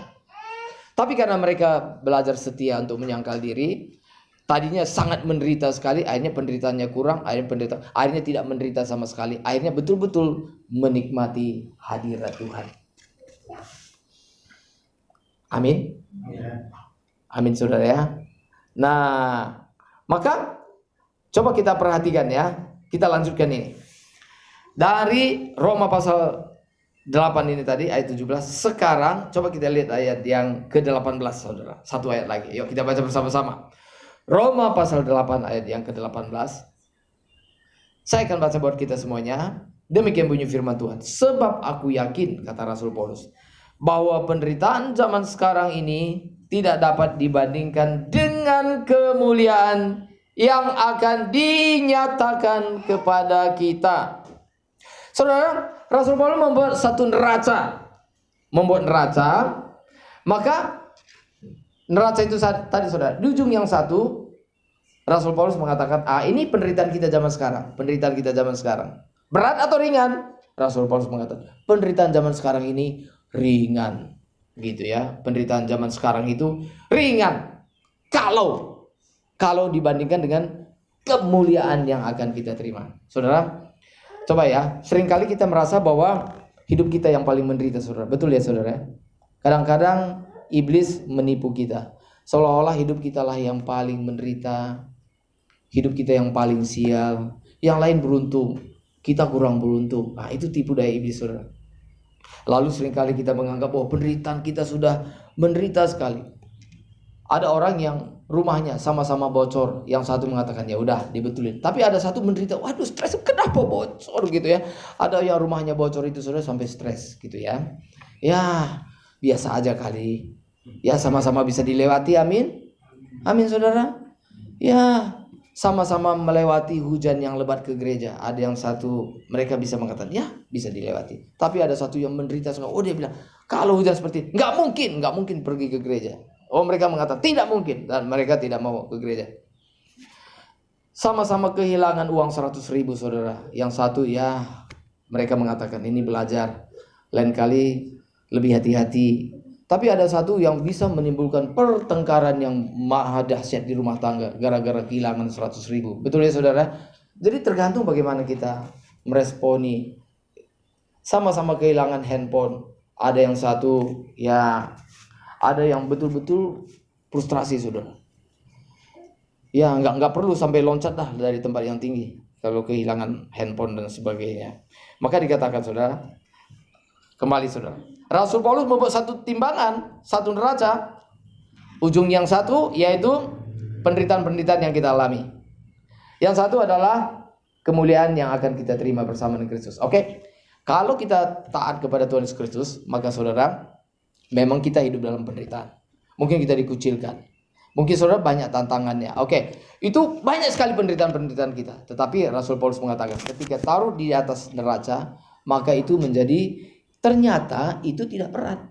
Tapi karena mereka belajar setia untuk menyangkal diri, tadinya sangat menderita sekali, akhirnya penderitaannya kurang, akhirnya tidak menderita sama sekali, akhirnya betul-betul menikmati hadirat Tuhan. Amin. Amin saudara ya. Nah, maka coba kita perhatikan ya. Kita lanjutkan ini. Dari Roma pasal 8 ini tadi ayat 17. Sekarang coba kita lihat ayat yang ke-18 saudara. Satu ayat lagi. Yuk kita baca bersama-sama. Roma pasal 8 ayat yang ke-18. Saya akan baca buat kita semuanya. Demikian bunyi firman Tuhan. Sebab aku yakin, kata Rasul Paulus, bahwa penderitaan zaman sekarang ini tidak dapat dibandingkan dengan kemuliaan yang akan dinyatakan kepada kita. Saudara, Rasul Paulus membuat satu neraca. Maka neraca itu tadi saudara, di ujung yang satu Rasul Paulus mengatakan, ini penderitaan kita zaman sekarang. Berat atau ringan? Rasul Paulus mengatakan, penderitaan zaman sekarang ini ringan. Gitu ya. Penderitaan zaman sekarang itu ringan. Kalau dibandingkan dengan kemuliaan yang akan kita terima. Saudara, coba ya, seringkali kita merasa bahwa hidup kita yang paling menderita saudara. Betul ya saudara? Kadang-kadang iblis menipu kita. Seolah-olah hidup kita lah yang paling menderita. Hidup kita yang paling sial. Yang lain beruntung. Kita kurang beruntung. Itu tipu daya iblis saudara. Lalu seringkali kita menganggap bahwa penderitaan kita sudah menderita sekali. Ada orang yang rumahnya sama-sama bocor, yang satu mengatakan ya udah dibetulin. Tapi ada satu menderita, waduh stres, kenapa bocor gitu ya. Ada yang rumahnya bocor itu sudah sampai stres gitu ya. Ya, biasa aja kali. Ya sama-sama bisa dilewati, amin. Amin saudara. Ya sama-sama melewati hujan yang lebat ke gereja. Ada yang satu mereka bisa mengatakan ya bisa dilewati. Tapi ada satu yang menderita sekali. Oh dia bilang kalau hujan seperti nggak mungkin pergi ke gereja. Oh mereka mengatakan tidak mungkin dan mereka tidak mau ke gereja. Sama-sama kehilangan uang 100.000 saudara. Yang satu ya mereka mengatakan ini belajar. Lain kali lebih hati-hati. Tapi ada satu yang bisa menimbulkan pertengkaran yang maha dahsyat di rumah tangga gara-gara kehilangan 100.000. Betul ya saudara? Jadi tergantung bagaimana kita meresponi. Sama-sama kehilangan handphone. Ada yang satu ya ada yang betul-betul frustrasi saudara. Ya nggak perlu sampai loncat dah dari tempat yang tinggi kalau kehilangan handphone dan sebagainya. Maka dikatakan saudara, kembali saudara, Rasul Paulus membuat satu timbangan, satu neraca. Ujung yang satu yaitu penderitaan-penderitaan yang kita alami. Yang satu adalah kemuliaan yang akan kita terima bersama dengan Kristus. Oke. Kalau kita taat kepada Tuhan Yesus Kristus, maka saudara, memang kita hidup dalam penderitaan. Mungkin kita dikucilkan. Mungkin saudara banyak tantangannya. Oke. Itu banyak sekali penderitaan-penderitaan kita. Tetapi Rasul Paulus mengatakan ketika taruh di atas neraca, maka itu menjadi ternyata itu tidak berat.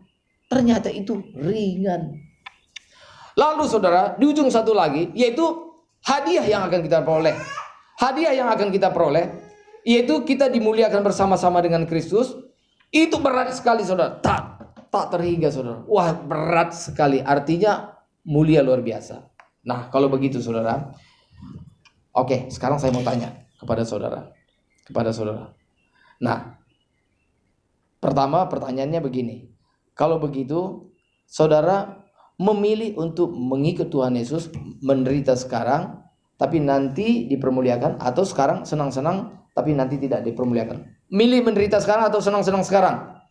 Ternyata itu ringan. Lalu saudara, di ujung satu lagi, yaitu hadiah yang akan kita peroleh. Hadiah yang akan kita peroleh, yaitu kita dimuliakan bersama-sama dengan Kristus. Itu berat sekali saudara. Tak terhingga saudara. Wah berat sekali. Artinya mulia luar biasa. Nah kalau begitu saudara. Oke, sekarang saya mau tanya kepada saudara. Nah, pertama pertanyaannya begini. Kalau begitu, saudara memilih untuk mengikut Tuhan Yesus, menderita sekarang, tapi nanti dipermuliakan, atau sekarang senang-senang, tapi nanti tidak dipermuliakan. Milih menderita sekarang atau senang-senang sekarang?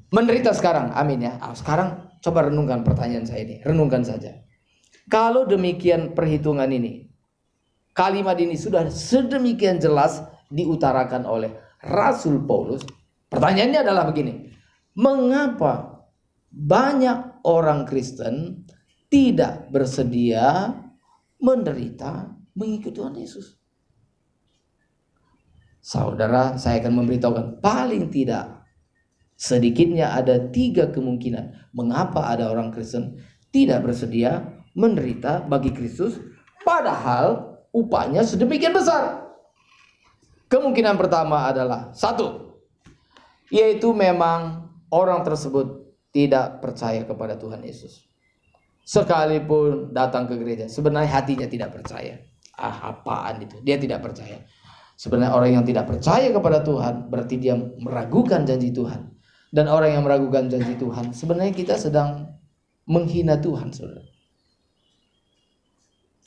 Menderita sekarang, amin ya. Sekarang coba renungkan pertanyaan saya ini. Renungkan saja. Kalau demikian perhitungan ini, kalimat ini sudah sedemikian jelas diutarakan oleh Rasul Paulus. Pertanyaannya adalah begini. Mengapa banyak orang Kristen tidak bersedia menderita mengikuti Tuhan Yesus? Saudara, saya akan memberitahukan paling tidak sedikitnya ada 3 kemungkinan mengapa ada orang Kristen tidak bersedia menderita bagi Kristus padahal upahnya sedemikian besar. Kemungkinan pertama adalah 1, yaitu memang orang tersebut tidak percaya kepada Tuhan Yesus. Sekalipun datang ke gereja, sebenarnya hatinya tidak percaya. Apaan itu? Dia tidak percaya. Sebenarnya orang yang tidak percaya kepada Tuhan berarti dia meragukan janji Tuhan. Dan orang yang meragukan janji Tuhan, sebenarnya kita sedang menghina Tuhan, saudara.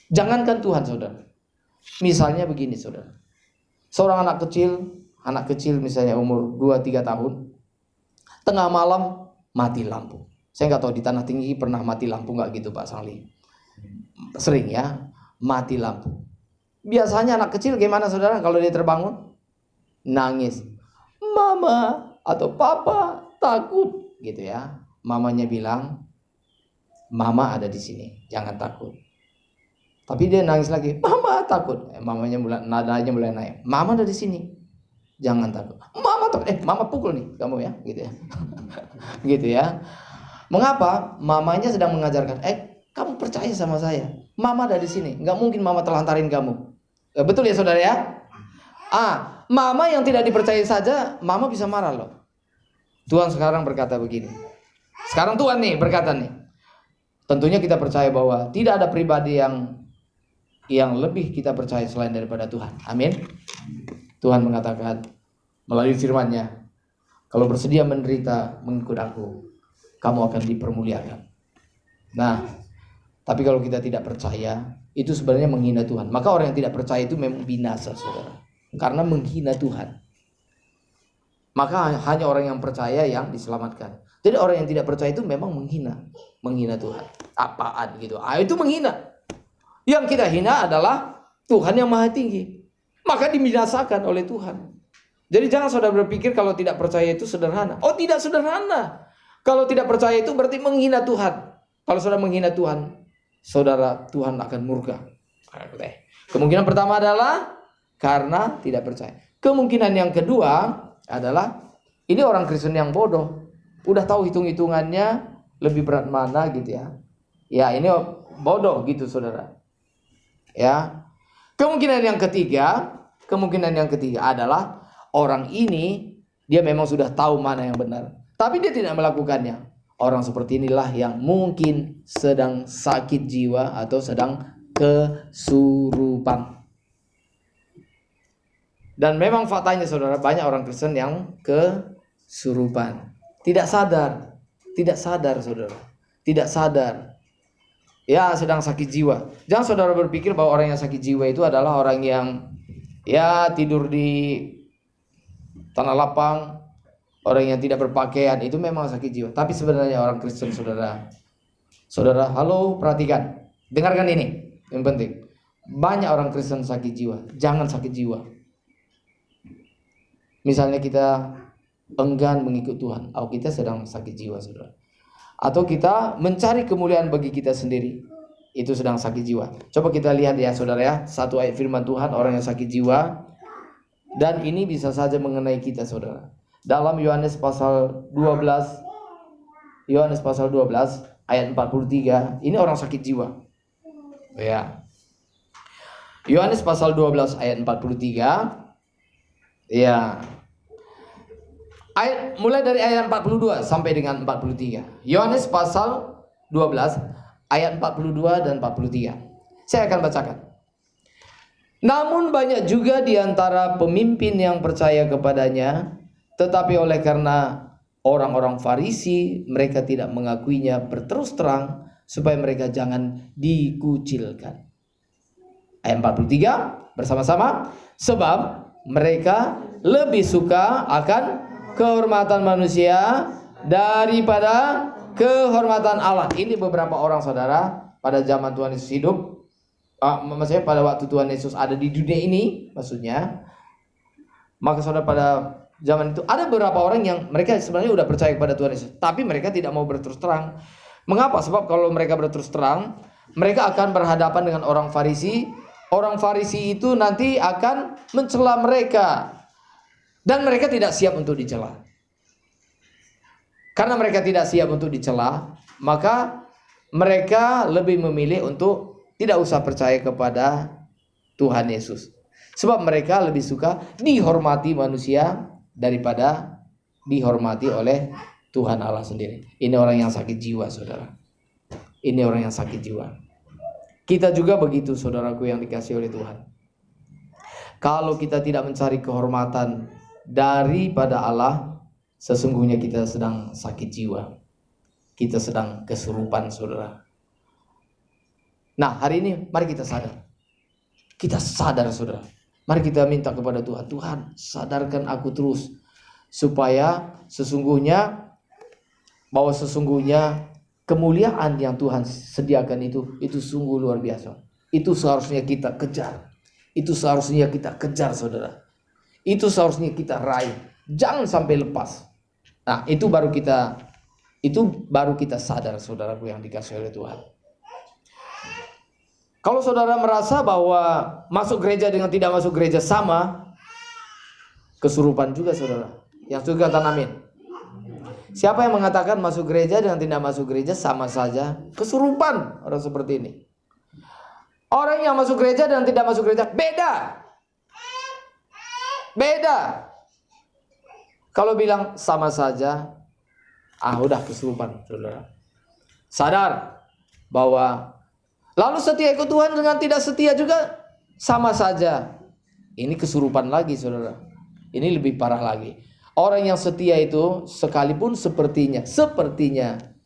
Jangankan Tuhan, saudara. Misalnya begini, saudara. Seorang anak kecil misalnya umur 2-3 tahun, tengah malam mati lampu. Saya nggak tahu di Tanah Tinggi pernah mati lampu nggak gitu Pak Sangli? Sering ya, mati lampu. Biasanya anak kecil gimana saudara kalau dia terbangun? Nangis. Mama atau papa takut gitu ya. Mamanya bilang, mama ada di sini, jangan takut. Tapi dia nangis lagi, mama takut. Nadanya mulai naik. Mama ada di sini, jangan takut. Mama takut. Mama pukul nih kamu ya, gitu ya. Gitu ya. Mengapa? Mamanya sedang mengajarkan, kamu percaya sama saya. Mama ada di sini, nggak mungkin mama telantarin kamu. Betul ya saudara ya? Mama yang tidak dipercaya saja, mama bisa marah loh. Tuhan sekarang berkata begini. Sekarang Tuhan nih berkata nih. Tentunya kita percaya bahwa tidak ada pribadi yang lebih kita percaya selain daripada Tuhan. Amin. Tuhan mengatakan melalui firman-Nya, kalau bersedia menderita mengikut aku, kamu akan dipermuliakan. Nah, tapi kalau kita tidak percaya, itu sebenarnya menghina Tuhan. Maka orang yang tidak percaya itu memang binasa, saudara. Karena menghina Tuhan. Maka hanya orang yang percaya yang diselamatkan. Jadi orang yang tidak percaya itu memang menghina Tuhan. Apaan gitu? Itu menghina. Yang kita hina adalah Tuhan yang maha tinggi. Maka dibinasakan oleh Tuhan. Jadi jangan saudara berpikir kalau tidak percaya itu sederhana. Oh tidak sederhana. Kalau tidak percaya itu berarti menghina Tuhan. Kalau saudara menghina Tuhan, saudara, Tuhan akan murka. Kemungkinan pertama adalah karena tidak percaya. Kemungkinan yang kedua adalah ini orang Kristen yang bodoh. Udah tahu hitung-hitungannya lebih berat mana gitu ya. Ya, ini bodoh gitu saudara. Ya. Kemungkinan yang ketiga adalah orang ini dia memang sudah tahu mana yang benar, tapi dia tidak melakukannya. Orang seperti inilah yang mungkin sedang sakit jiwa atau sedang kesurupan. Dan memang faktanya saudara, banyak orang Kristen yang kesurupan. Tidak sadar saudara. Tidak sadar. Ya, sedang sakit jiwa. Jangan saudara berpikir bahwa orang yang sakit jiwa itu adalah orang yang ya tidur di tanah lapang, orang yang tidak berpakaian, itu memang sakit jiwa. Tapi sebenarnya orang Kristen saudara. Saudara, halo, perhatikan. Dengarkan ini, yang penting. Banyak orang Kristen sakit jiwa. Jangan sakit jiwa. Misalnya kita enggan mengikut Tuhan, atau kita sedang sakit jiwa saudara. Atau kita mencari kemuliaan bagi kita sendiri, itu sedang sakit jiwa. Coba kita lihat ya saudara ya, satu ayat firman Tuhan orang yang sakit jiwa. Dan ini bisa saja mengenai kita saudara. Dalam Yohanes pasal 12 ayat 43, ini orang sakit jiwa. Ya. Yohanes pasal 12 ayat 43. Ya. Mulai dari ayat 42 sampai dengan 43. Yohanes pasal 12 ayat 42 dan 43. Saya akan bacakan. Namun banyak juga di antara pemimpin yang percaya kepadanya, tetapi oleh karena orang-orang Farisi, mereka tidak mengakuinya berterus terang, supaya mereka jangan dikucilkan. Ayat 43 bersama-sama. Sebab mereka lebih suka akan kehormatan manusia daripada kehormatan Allah. Ini beberapa orang saudara pada zaman Tuhan Yesus hidup, maksudnya pada waktu Tuhan Yesus ada di dunia ini, maksudnya. Maka saudara pada zaman itu ada beberapa orang yang mereka sebenarnya sudah percaya kepada Tuhan Yesus, tapi mereka tidak mau berterus terang. Mengapa? Sebab kalau mereka berterus terang, mereka akan berhadapan dengan orang Farisi. Orang Farisi itu nanti akan mencela mereka. Dan mereka tidak siap untuk dicela. Karena mereka tidak siap untuk dicela, maka mereka lebih memilih untuk tidak usah percaya kepada Tuhan Yesus. Sebab mereka lebih suka dihormati manusia daripada dihormati oleh Tuhan Allah sendiri. Ini orang yang sakit jiwa saudara. Ini orang yang sakit jiwa. Kita juga begitu saudaraku yang dikasihi oleh Tuhan. Kalau kita tidak mencari kehormatan daripada Allah, sesungguhnya kita sedang sakit jiwa. Kita sedang kesurupan saudara. Nah hari ini mari kita sadar. Kita sadar saudara. Mari kita minta kepada Tuhan. Tuhan sadarkan aku terus. Supaya sesungguhnya kemuliaan yang Tuhan sediakan itu sungguh luar biasa. Itu seharusnya kita kejar. Itu seharusnya kita kejar saudara. Itu seharusnya kita raih. Jangan sampai lepas. Nah itu baru kita sadar saudaraku yang dikasihi oleh Tuhan. Kalau saudara merasa bahwa masuk gereja dengan tidak masuk gereja sama, kesurupan juga saudara. Yang setuju katakan amin. Siapa yang mengatakan masuk gereja dengan tidak masuk gereja sama saja? Kesurupan orang seperti ini. Orang yang masuk gereja dan tidak masuk gereja beda. Kalau bilang sama saja, udah kesurupan saudara. Sadar bahwa lalu setia ikut Tuhan dengan tidak setia juga sama saja. Ini kesurupan lagi saudara. Ini lebih parah lagi. Orang yang setia itu sekalipun sepertinya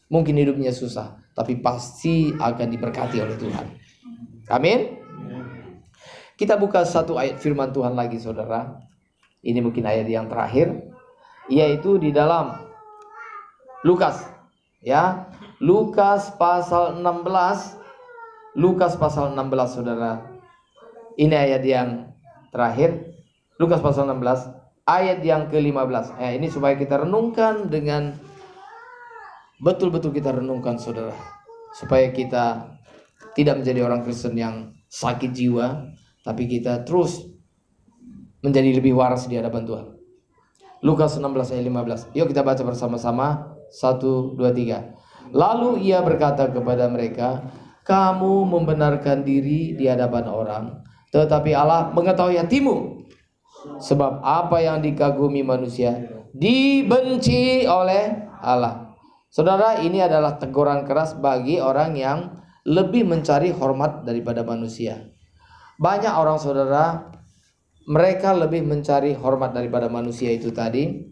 mungkin hidupnya susah, tapi pasti akan diberkati oleh Tuhan. Amin. Kita buka satu ayat firman Tuhan lagi saudara. Ini mungkin ayat yang terakhir, yaitu di dalam Lukas, ya. Lukas pasal 16. Lukas pasal 16 saudara. Ini ayat yang terakhir. Lukas pasal 16 ayat yang ke-15. Ini supaya kita renungkan dengan betul-betul kita renungkan saudara, supaya kita tidak menjadi orang Kristen yang sakit jiwa, tapi kita terus menjadi lebih waras di hadapan Tuhan. Lukas 16 ayat 15. Yuk kita baca bersama-sama. 1, 2, 3. Lalu ia berkata kepada mereka, kamu membenarkan diri di hadapan orang, tetapi Allah mengetahui hatimu. Sebab apa yang dikagumi manusia dibenci oleh Allah. Saudara, ini adalah teguran keras bagi orang yang lebih mencari hormat daripada manusia. Banyak orang saudara, mereka lebih mencari hormat daripada manusia itu tadi.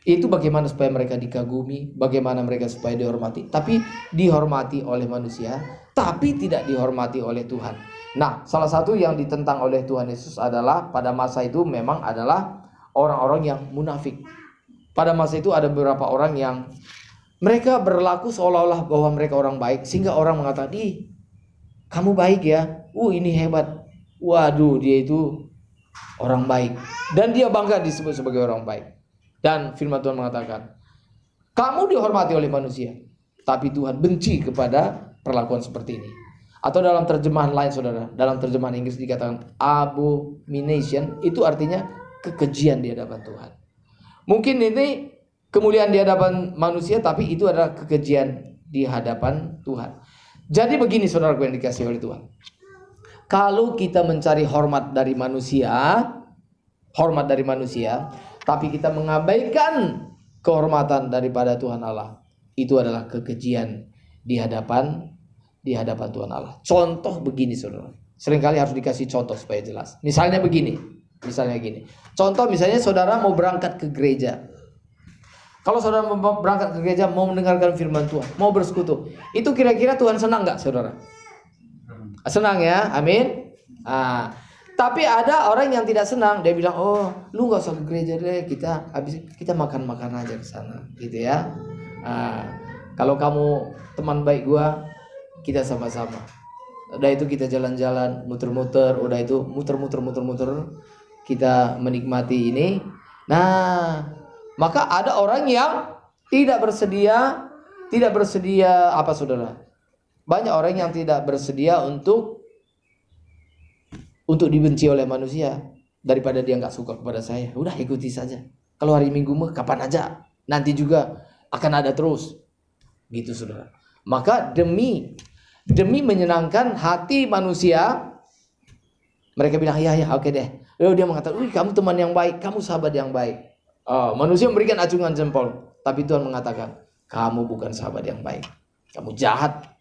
Itu bagaimana supaya mereka dikagumi, bagaimana mereka supaya dihormati. Tapi dihormati oleh manusia, tapi tidak dihormati oleh Tuhan. Nah, salah satu yang ditentang oleh Tuhan Yesus adalah pada masa itu memang adalah orang-orang yang munafik. Pada masa itu ada beberapa orang yang mereka berlaku seolah-olah bahwa mereka orang baik, sehingga orang mengatakan, "Ih, kamu baik ya. Ini hebat. Waduh, dia itu orang baik." Dan dia bangga disebut sebagai orang baik. Dan firman Tuhan mengatakan, kamu dihormati oleh manusia, tapi Tuhan benci kepada perlakuan seperti ini. Atau dalam terjemahan lain saudara, dalam terjemahan Inggris dikatakan abomination, itu artinya kekejian di hadapan Tuhan. Mungkin ini kemuliaan di hadapan manusia, tapi itu adalah kekejian di hadapan Tuhan. Jadi begini saudaraku yang dikasihi oleh Tuhan. Kalau kita mencari hormat dari manusia, tapi kita mengabaikan kehormatan daripada Tuhan Allah, itu adalah kekejian di hadapan Tuhan Allah. Contoh begini saudara, seringkali harus dikasih contoh supaya jelas. Misalnya gini. Contoh misalnya saudara mau berangkat ke gereja. Kalau saudara mau berangkat ke gereja, mau mendengarkan firman Tuhan, mau bersekutu, itu kira-kira Tuhan senang nggak saudara? Senang ya, amin. Tapi ada orang yang tidak senang, dia bilang, lu nggak usah ke gereja deh, kita makan aja ke sana, gitu ya. Kalau kamu teman baik gua, kita sama-sama. Udah itu kita jalan-jalan, muter-muter, udah itu muter-muter, kita menikmati ini. Nah, maka ada orang yang tidak bersedia apa saudara? Banyak orang yang tidak bersedia untuk dibenci oleh manusia, daripada dia nggak suka kepada saya. Udah ikuti saja. Kalau hari Minggu mah kapan aja, nanti juga akan ada terus. Gitu saudara. Maka demi menyenangkan hati manusia, mereka bilang ya oke deh. Lalu dia mengatakan, kamu teman yang baik, kamu sahabat yang baik. Manusia memberikan acungan jempol, tapi Tuhan mengatakan, kamu bukan sahabat yang baik, kamu jahat,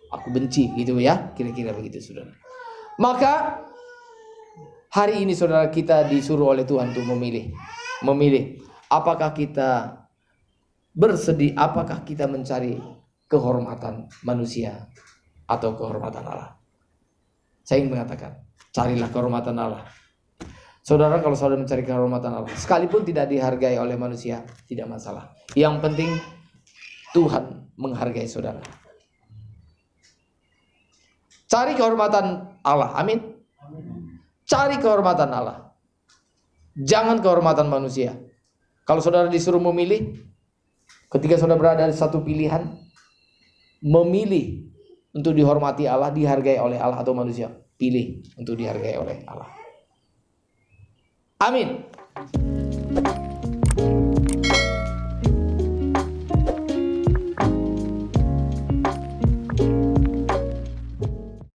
aku benci, gitu ya, kira-kira begitu saudara. Maka hari ini saudara, kita disuruh oleh Tuhan untuk memilih apakah kita bersedih, apakah kita mencari kehormatan manusia atau kehormatan Allah. Saya ingin mengatakan, carilah kehormatan Allah. Saudara, kalau saudara mencari kehormatan Allah, sekalipun tidak dihargai oleh manusia, tidak masalah. Yang penting Tuhan menghargai saudara. Cari kehormatan Allah, amin. Cari kehormatan Allah, jangan kehormatan manusia. Kalau saudara disuruh memilih, ketika saudara berada di satu pilihan, memilih untuk dihormati Allah, dihargai oleh Allah atau manusia, pilih untuk dihargai oleh Allah. Amin.